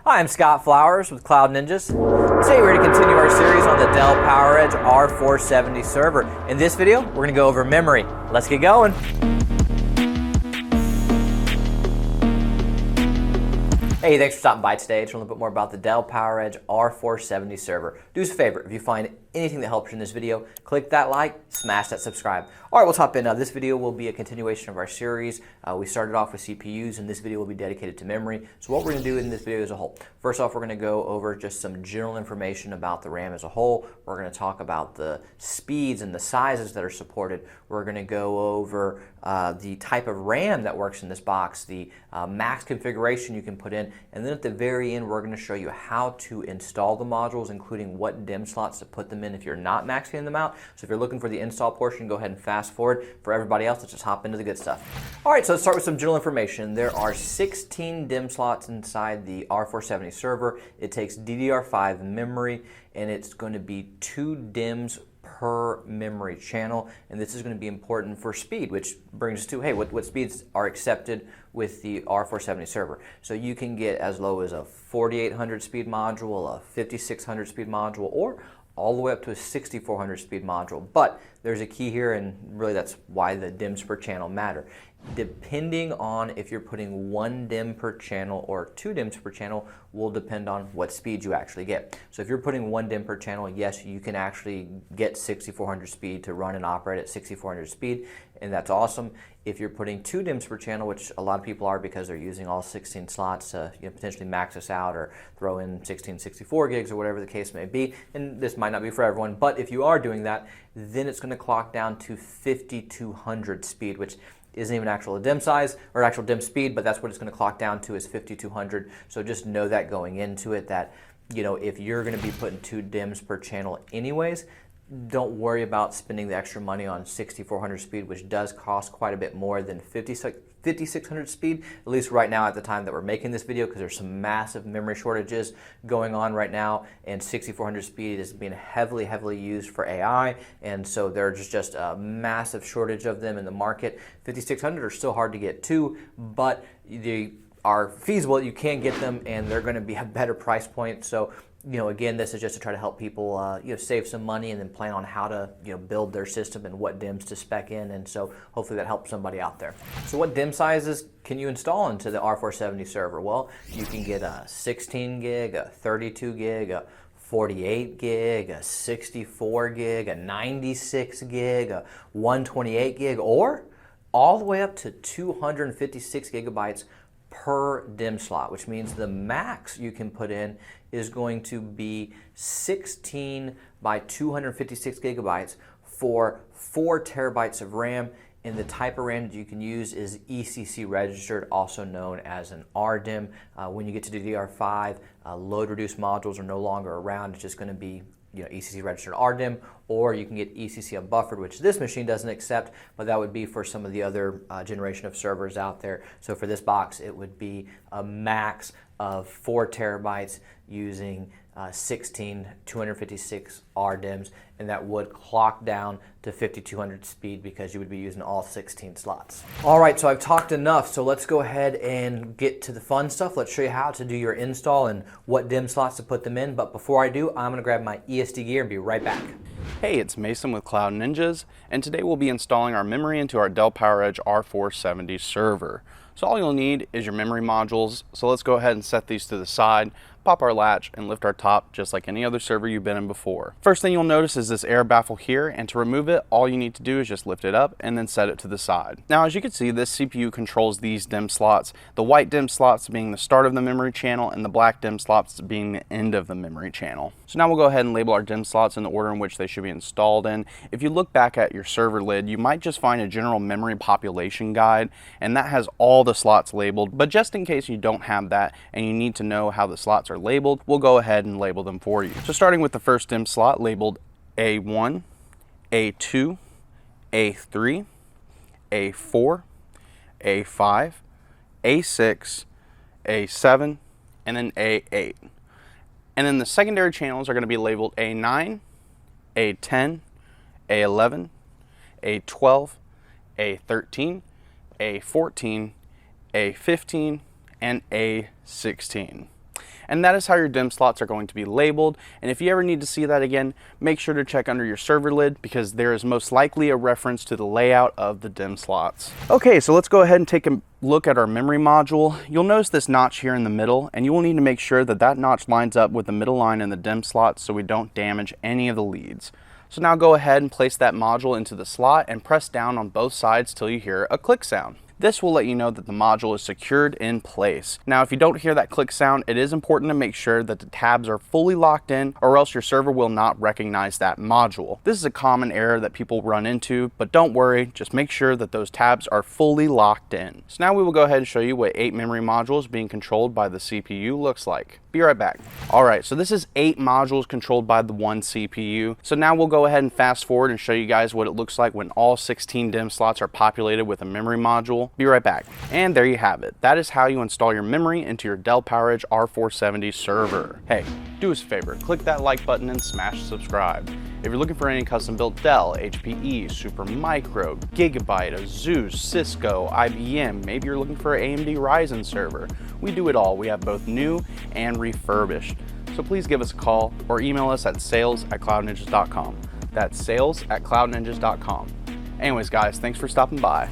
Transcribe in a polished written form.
Hi, I'm Scott Flowers with Cloud Ninjas. Today we're going to continue our series on the Dell PowerEdge R470 server. In this video, we're going to go over memory. Let's get going. Hey, thanks for stopping by today to learn a little bit more about the Dell PowerEdge R470 server. Do us a favor, if you find anything that helps you in this video, click that like, smash that subscribe. All right, let's hop in. This video will be a continuation of our series. We started off with CPUs, and this video will be dedicated to memory. So what we're going to do in this video as a whole. First off, we're going to go over just some general information about the RAM as a whole. We're going to talk about the speeds and the sizes that are supported. We're going to go over the type of RAM that works in this box, the max configuration you can put in, and then at the very end, we're going to show you how to install the modules, including what DIMM slots to put them in if you're not maxing them out. So if you're looking for the install portion, go ahead and fast forward. For everybody else, let's just hop into the good stuff. All right, so let's start with some general information. There are 16 DIMM slots inside the R470 server. It takes DDR5 memory, and it's going to be 2 DIMMs per memory channel, and this is going to be important for speed, which brings us to, hey, what speeds are accepted with the R470 server. So you can get as low as a 4800 speed module, a 5600 speed module, or all the way up to a 6400 speed module. But there's a key here, and really that's why the DIMMs per channel matter. Depending on if you're putting 1 DIMM per channel or 2 DIMMs per channel will depend on what speed you actually get. So if you're putting 1 DIMM per channel, yes, you can actually get 6400 speed to run and operate at 6400 speed, and that's awesome. If you're putting 2 DIMMs per channel, which a lot of people are because they're using all 16 slots to potentially max this out or throw in 1664 gigs or whatever the case may be, and this might not be for everyone, but if you are doing that, then it's going to clock down to 5200 speed, which isn't even actual DIMM size or actual DIMM speed, but that's what it's going to clock down to, is 5200. So just know that going into it, that if you're going to be putting 2 DIMMs per channel anyways, don't worry about spending the extra money on 6400 speed, which does cost quite a bit more than 5600 speed, at least right now at the time that we're making this video, because there's some massive memory shortages going on right now, and 6400 speed is being heavily used for AI, and so there's just a massive shortage of them in the market. 5600 are still hard to get too, but they are feasible. You can get them, and they're going to be a better price point. So again, this is just to try to help people save some money and then plan on how to build their system and what DIMMs to spec in, and so hopefully that helps somebody out there. So what DIMM sizes can you install into the R470 server? Well, you can get a 16 gig, a 32 gig, a 48 gig, a 64 gig, a 96 gig, a 128 gig, or all the way up to 256 gigabytes per DIMM slot, which means the max you can put in is going to be 16 by 256 gigabytes for 4 terabytes of RAM. And the type of RAM that you can use is ECC Registered, also known as an RDIMM. When you get to DDR5, load reduced modules are no longer around. It's just going to be ECC Registered RDIMM, or you can get ECC Unbuffered, which this machine doesn't accept, but that would be for some of the other generation of servers out there. So for this box, it would be a max of 4 terabytes using 16 256 RDIMMs, and that would clock down to 5200 speed because you would be using all 16 slots. All right, so I've talked enough, so let's go ahead and get to the fun stuff. Let's show you how to do your install and what DIMM slots to put them in. But before I do, I'm going to grab my ESD gear and be right back. Hey, it's Mason with Cloud Ninjas, and today we'll be installing our memory into our Dell PowerEdge R470 server. So all you'll need is your memory modules. So let's go ahead and set these to the side, pop our latch, and lift our top just like any other server you've been in before. First thing you'll notice is this air baffle here, and to remove it, all you need to do is just lift it up and then set it to the side. Now, as you can see, this CPU controls these DIMM slots, the white DIMM slots being the start of the memory channel and the black DIMM slots being the end of the memory channel. So now we'll go ahead and label our DIMM slots in the order in which they should be installed in. If you look back at your server lid, you might just find a general memory population guide, and that has all the slots labeled, but just in case you don't have that and you need to know how the slots are labeled, we'll go ahead and label them for you. So starting with the first DIMM slot labeled A1, A2, A3, A4, A5, A6, A7, and then A8. And then the secondary channels are going to be labeled A9, A10, A11, A12, A13, A14, A15, and A16. And that is how your DIMM slots are going to be labeled. And if you ever need to see that again, make sure to check under your server lid, because there is most likely a reference to the layout of the DIMM slots. Okay, so let's go ahead and take a look at our memory module. You'll notice this notch here in the middle, and you will need to make sure that that notch lines up with the middle line in the DIMM slot so we don't damage any of the leads. So now go ahead and place that module into the slot and press down on both sides till you hear a click sound. This will let you know that the module is secured in place. Now, if you don't hear that click sound, it is important to make sure that the tabs are fully locked in, or else your server will not recognize that module. This is a common error that people run into, but don't worry, just make sure that those tabs are fully locked in. So now we will go ahead and show you what 8 memory modules being controlled by the CPU looks like. Be right back. All right, so this is 8 modules controlled by the one CPU. So now we'll go ahead and fast forward and show you guys what it looks like when all 16 DIMM slots are populated with a memory module. Be right back. And there you have it. That is how you install your memory into your Dell PowerEdge R470 server. Hey, do us a favor, click that like button and smash subscribe. If you're looking for any custom built Dell, HPE, Supermicro, Gigabyte, Asus, Cisco, IBM, maybe you're looking for an AMD Ryzen server, we do it all. We have both new and refurbished. So please give us a call or email us at sales@cloudninjas.com. That's sales@cloudninjas.com. Anyways guys, thanks for stopping by.